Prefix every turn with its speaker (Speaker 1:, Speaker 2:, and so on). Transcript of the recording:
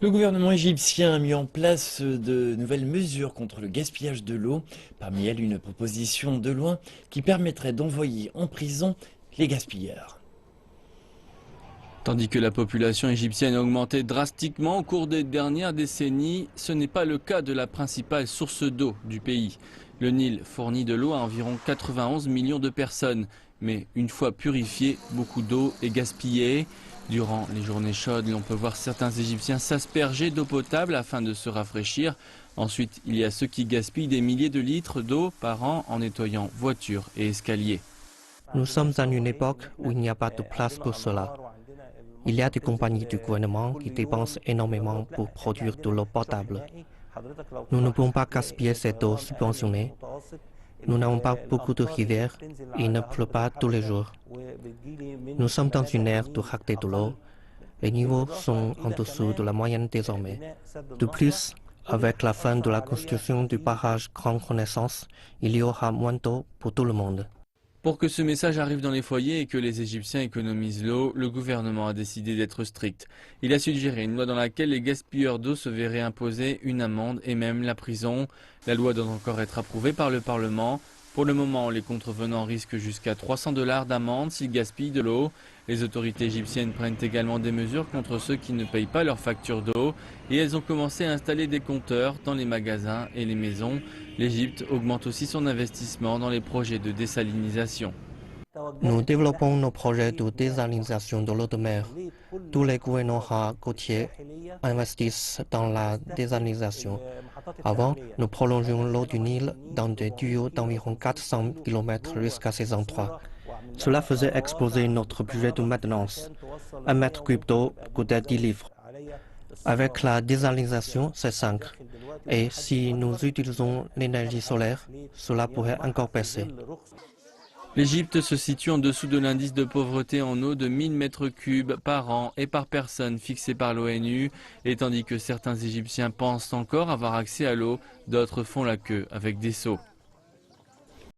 Speaker 1: Le gouvernement égyptien a mis en place de nouvelles mesures contre le gaspillage de l'eau, parmi elles une proposition de loi qui permettrait d'envoyer en prison les gaspilleurs.
Speaker 2: Tandis que la population égyptienne a augmenté drastiquement au cours des dernières décennies, ce n'est pas le cas de la principale source d'eau du pays. Le Nil fournit de l'eau à environ 91 millions de personnes, mais une fois purifiée, beaucoup d'eau est gaspillée. Durant les journées chaudes, l'on peut voir certains Égyptiens s'asperger d'eau potable afin de se rafraîchir. Ensuite, il y a ceux qui gaspillent des milliers de litres d'eau par an en nettoyant voitures et escaliers.
Speaker 3: Nous sommes à une époque où il n'y a pas de place pour cela. Il y a des compagnies du gouvernement qui dépensent énormément pour produire de l'eau potable. Nous ne pouvons pas gaspiller cette eau subventionnée. Nous n'avons pas beaucoup de rivières et il ne pleut pas tous les jours. Nous sommes dans une ère de rareté de l'eau. Les niveaux sont en dessous de la moyenne désormais. De plus, avec la fin de la construction du barrage Grande Renaissance, il y aura moins d'eau pour tout le monde.
Speaker 2: Pour que ce message arrive dans les foyers et que les Égyptiens économisent l'eau, le gouvernement a décidé d'être strict. Il a suggéré une loi dans laquelle les gaspilleurs d'eau se verraient imposer une amende et même la prison. La loi doit encore être approuvée par le Parlement. Pour le moment, les contrevenants risquent jusqu'à 300 $ d'amende s'ils gaspillent de l'eau. Les autorités égyptiennes prennent également des mesures contre ceux qui ne payent pas leurs factures d'eau et elles ont commencé à installer des compteurs dans les magasins et les maisons. L'Égypte augmente aussi son investissement dans les projets de désalinisation.
Speaker 3: Nous développons nos projets de désalinisation de l'eau de mer. Tous les gouvernements côtiers investissent dans la désalinisation. Avant, nous prolongions l'eau du Nil dans des tuyaux d'environ 400 km jusqu'à ces endroits. Cela faisait exploser notre budget de maintenance. Un mètre cube d'eau coûtait 10 livres. Avec la désalinisation, c'est 5. Et si nous utilisons l'énergie solaire, cela pourrait encore baisser.
Speaker 2: L'Égypte se situe en dessous de l'indice de pauvreté en eau de 1000 mètres cubes par an et par personne fixé par l'ONU. Et tandis que certains Égyptiens pensent encore avoir accès à l'eau, d'autres font la queue avec des seaux.